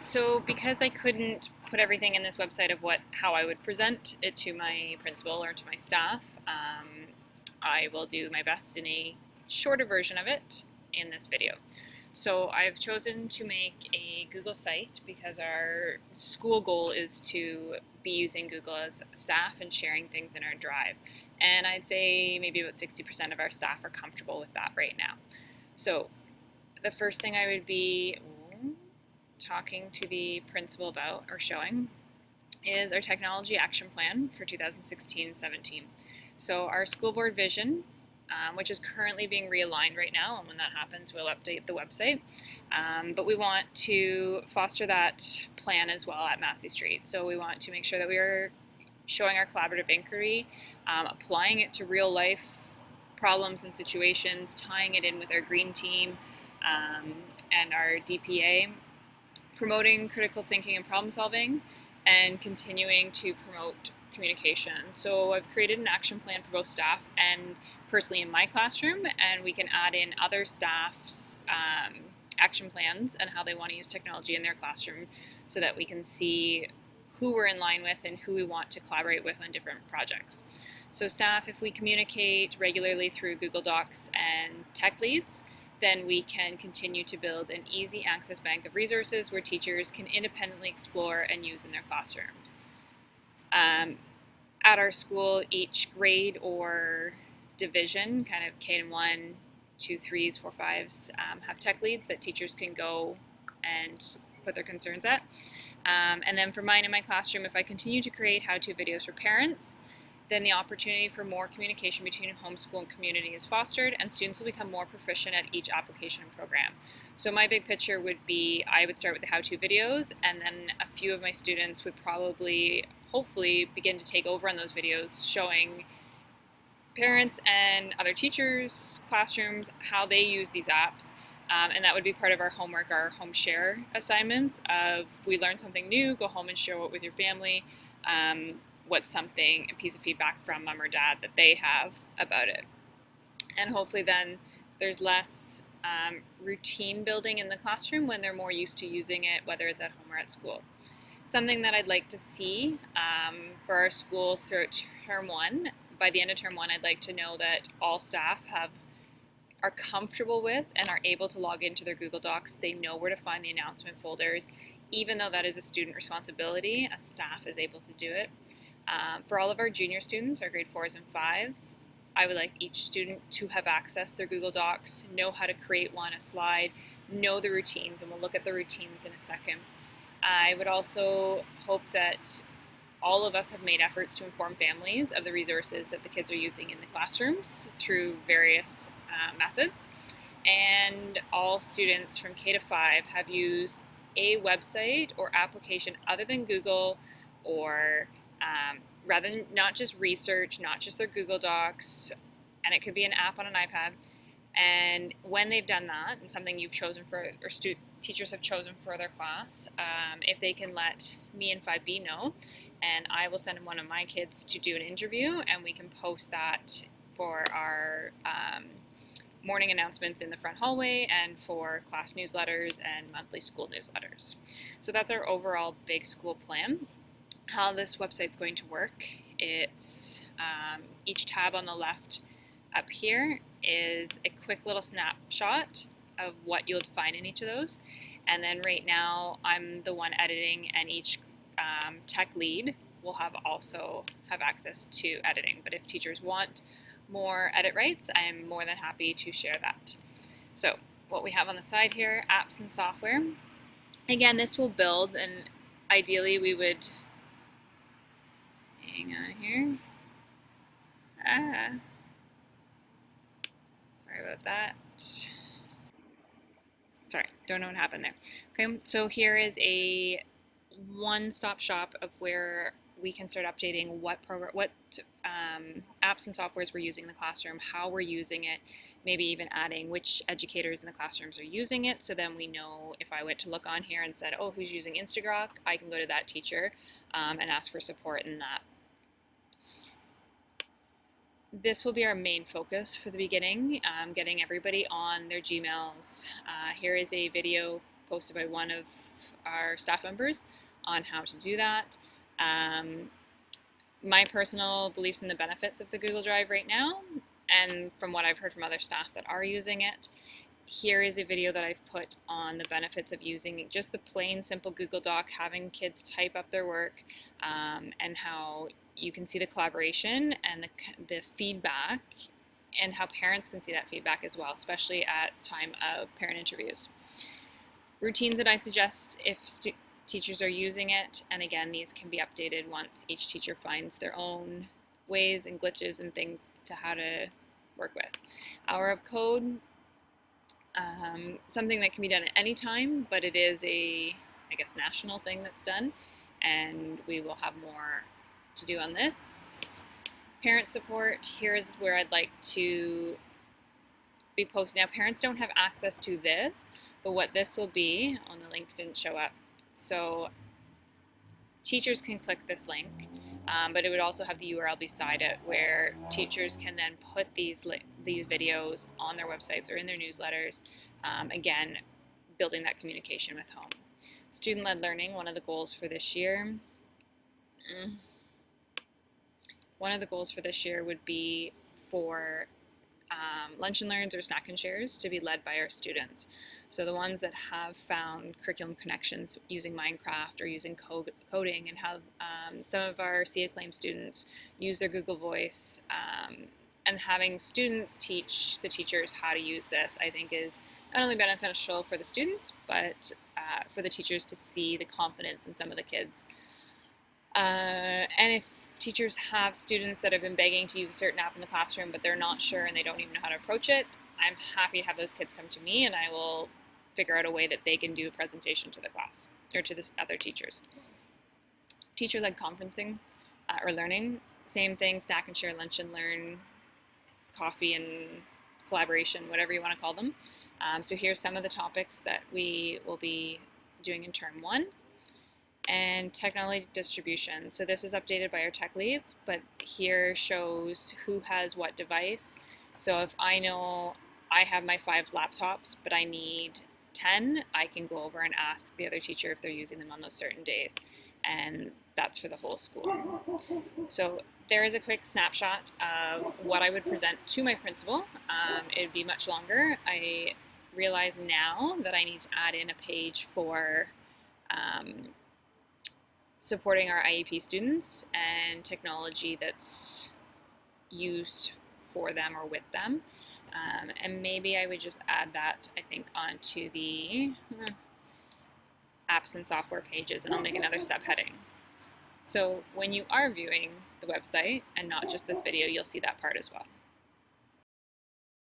So because I couldn't put everything in this website of how I would present it to my principal or to my staff, I will do my best in a shorter version of it in this video. So I've chosen to make a Google site because our school goal is to be using Google as staff and sharing things in our Drive. And I'd say maybe about 60% of our staff are comfortable with that right now. So the first thing I would be talking to the principal about or showing is our technology action plan for 2016-17. So our school board vision, which is currently being realigned right now, and when that happens we'll update the website, but we want to foster that plan as well at Massey Street. So we want to make sure that we are showing our collaborative inquiry, applying it to real life problems and situations, tying it in with our green team and our DPA, promoting critical thinking and problem solving, and continuing to promote communication. So I've created an action plan for both staff and personally in my classroom, and we can add in other staff's action plans and how they want to use technology in their classroom so that we can see who we're in line with and who we want to collaborate with on different projects. So staff, if we communicate regularly through Google Docs and tech leads, then we can continue to build an easy access bank of resources where teachers can independently explore and use in their classrooms. At our school, each grade or division, kind of K-1, 2, 3s, 4, 5s, have tech leads that teachers can go and put their concerns at. And then for mine in my classroom, if I continue to create how-to videos for parents, then the opportunity for more communication between homeschool and community is fostered, and students will become more proficient at each application and program. So my big picture would be I would start with the how-to videos, and then a few of my students would probably, hopefully, begin to take over on those videos, showing parents and other teachers, classrooms, how they use these apps. And that would be part of our homework, our home share assignments of we learn something new, go home and share it with your family. What's something, a piece of feedback from mom or dad that they have about it. And hopefully then there's less routine building in the classroom when they're more used to using it, whether it's at home or at school. Something that I'd like to see for our school throughout term 1, by the end of term 1, I'd like to know that all staff are comfortable with and are able to log into their Google Docs. They know where to find the announcement folders. Even though that is a student responsibility, a staff is able to do it. For all of our junior students, our grade 4s and 5s, I would like each student to have access to their Google Docs, know how to create a slide, know the routines, and we'll look at the routines in a second. I would also hope that all of us have made efforts to inform families of the resources that the kids are using in the classrooms through various methods. And all students from K to 5 have used a website or application other than Google, or rather than not just research, not just their Google Docs, and it could be an app on an iPad. And when they've done that, and something you've chosen for, or teachers have chosen for their class, if they can let me and 5B know, and I will send one of my kids to do an interview, and we can post that for our morning announcements in the front hallway and for class newsletters and monthly school newsletters. So that's our overall big school plan. How this website's going to work, it's each tab on the left up here is a quick little snapshot of what you'll find in each of those, and then right now I'm the one editing, and each tech lead will also have access to editing, but if teachers want more edit rights, I am more than happy to share that. So what we have on the side here, apps and software. Again, this will build, and ideally we would, hang on here, sorry about that. Sorry, don't know what happened there. Okay, so here is a one-stop shop of where we can start updating what apps and softwares we're using in the classroom, how we're using it, maybe even adding which educators in the classrooms are using it, so then we know if I went to look on here and said, oh, who's using Instagrok, I can go to that teacher and ask for support in that. This will be our main focus for the beginning, getting everybody on their Gmails. Here is a video posted by one of our staff members on how to do that. My personal beliefs in the benefits of the Google Drive right now, and from what I've heard from other staff that are using it, here is a video that I've put on the benefits of using just the plain simple Google Doc, having kids type up their work, and how you can see the collaboration and the feedback, and how parents can see that feedback as well, especially at time of parent interviews. Routines that I suggest if teachers are using it, and again, these can be updated once each teacher finds their own ways and glitches and things to how to work with. Hour of Code, something that can be done at any time, but it is a, I guess, national thing that's done, and we will have more to do on this. Parent support, here's where I'd like to be posting. Now, parents don't have access to this, but what this will be, on the link didn't show up, so teachers can click this link, but it would also have the URL beside it where teachers can then put these videos on their websites or in their newsletters, again, building that communication with home. Student-led learning, one of the goals for this year. One of the goals for this year would be for lunch and learns or snack and shares to be led by our students. So the ones that have found curriculum connections using Minecraft or using coding, and how some of our C Acclaim students use their Google Voice, and having students teach the teachers how to use this, I think is not only beneficial for the students, but for the teachers to see the confidence in some of the kids. And if teachers have students that have been begging to use a certain app in the classroom, but they're not sure and they don't even know how to approach it, I'm happy to have those kids come to me, and I will figure out a way that they can do a presentation to the class or to the other teachers. Teacher-led conferencing or learning, same thing, snack and share, lunch and learn, coffee and collaboration, whatever you want to call them. So here's some of the topics that we will be doing in term 1. And technology distribution. So this is updated by our tech leads, but here shows who has what device. So if I know I have my 5 laptops, but I need 10, I can go over and ask the other teacher if they're using them on those certain days. And that's for the whole school. So there is a quick snapshot of what I would present to my principal. It would be much longer. I realize now that I need to add in a page for supporting our IEP students and technology that's used for them or with them. And maybe I would just add that, I think, onto the apps and software pages, and I'll make another subheading. So when you are viewing the website and not just this video, you'll see that part as well.